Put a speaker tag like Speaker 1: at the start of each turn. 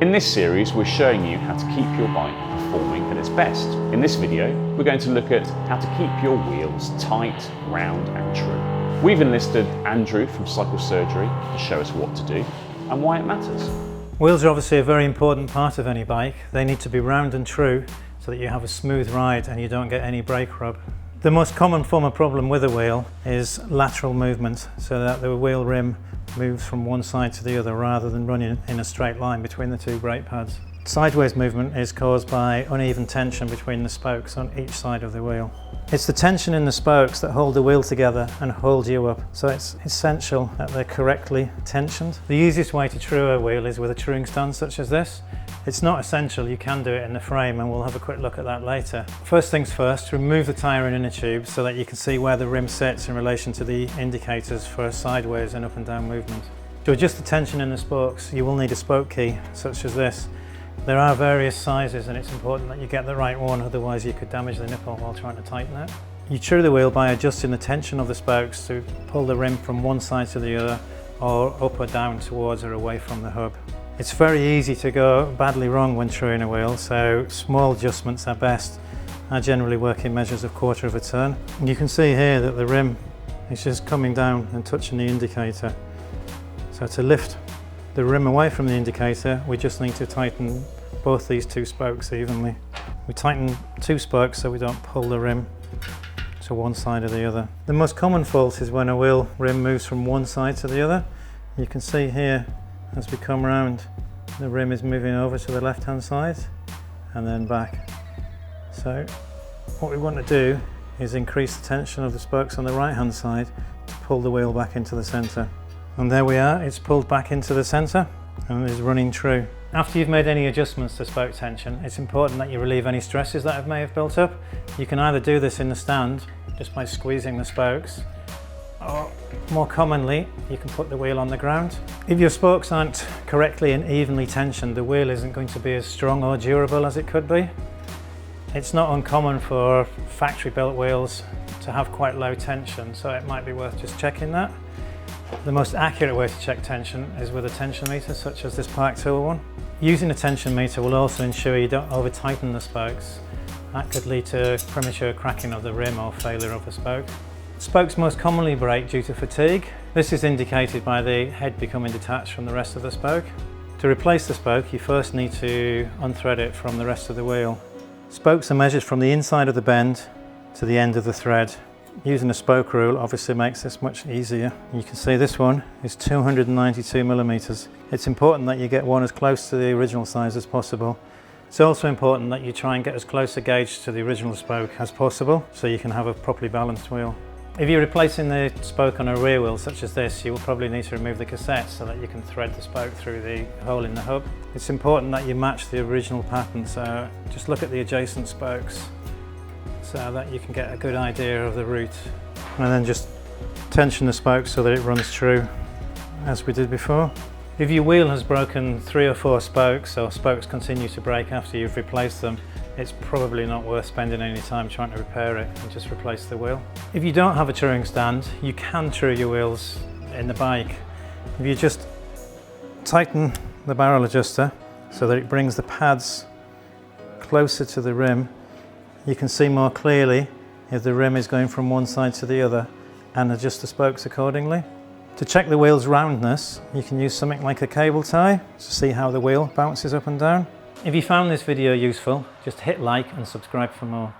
Speaker 1: In this series, we're showing you how to keep your bike performing at its best. In this video, we're going to look at how to keep your wheels tight, round and true. We've enlisted Andrew from Cycle Surgery to show us what to do and why it matters.
Speaker 2: Wheels are obviously a very important part of any bike. They need to be round and true so that you have a smooth ride and you don't get any brake rub. The most common form of problem with a wheel is lateral movement, so that the wheel rim moves from one side to the other rather than running in a straight line between the two brake pads. Sideways movement is caused by uneven tension between the spokes on each side of the wheel. It's the tension in the spokes that hold the wheel together and hold you up, so it's essential that they're correctly tensioned. The easiest way to true a wheel is with a truing stand such as this. It's not essential, you can do it in the frame and we'll have a quick look at that later. First things first, remove the tyre and inner tube so that you can see where the rim sits in relation to the indicators for sideways and up and down movement. To adjust the tension in the spokes, you will need a spoke key such as this. There are various sizes and it's important that you get the right one, otherwise you could damage the nipple while trying to tighten it. You true the wheel by adjusting the tension of the spokes to pull the rim from one side to the other, or up or down towards or away from the hub. It's very easy to go badly wrong when truing a wheel, so small adjustments are best. I generally work in measures of quarter of a turn. And you can see here that the rim is just coming down and touching the indicator. So to lift the rim away from the indicator, we just need to tighten both these two spokes evenly. We tighten two spokes so we don't pull the rim to one side or the other. The most common fault is when a wheel rim moves from one side to the other. You can see here, as we come round, the rim is moving over to the left hand side and then back. So what we want to do is increase the tension of the spokes on the right hand side to pull the wheel back into the centre. And there we are, it's pulled back into the centre and is running true. After you've made any adjustments to spoke tension, it's important that you relieve any stresses that may have built up. You can either do this in the stand, just by squeezing the spokes, or more commonly, you can put the wheel on the ground. If your spokes aren't correctly and evenly tensioned, the wheel isn't going to be as strong or durable as it could be. It's not uncommon for factory-built wheels to have quite low tension, so it might be worth just checking that. The most accurate way to check tension is with a tension meter, such as this Park Tool one. Using a tension meter will also ensure you don't over-tighten the spokes. That could lead to premature cracking of the rim or failure of a spoke. Spokes most commonly break due to fatigue. This is indicated by the head becoming detached from the rest of the spoke. To replace the spoke, you first need to unthread it from the rest of the wheel. Spokes are measured from the inside of the bend to the end of the thread. Using a spoke rule obviously makes this much easier. You can see this one is 292 millimeters. It's important that you get one as close to the original size as possible. It's also important that you try and get as close a gauge to the original spoke as possible so you can have a properly balanced wheel. If you're replacing the spoke on a rear wheel such as this, you will probably need to remove the cassette so that you can thread the spoke through the hole in the hub. It's important that you match the original pattern, so just look at the adjacent spokes so that you can get a good idea of the route. And then just tension the spokes so that it runs true as we did before. If your wheel has broken 3 or 4 spokes, or spokes continue to break after you've replaced them, it's probably not worth spending any time trying to repair it and just replace the wheel. If you don't have a truing stand, you can true your wheels in the bike. If you just tighten the barrel adjuster so that it brings the pads closer to the rim, you can see more clearly if the rim is going from one side to the other and adjust the spokes accordingly. To check the wheel's roundness, you can use something like a cable tie to see how the wheel bounces up and down. If you found this video useful, just hit like and subscribe for more.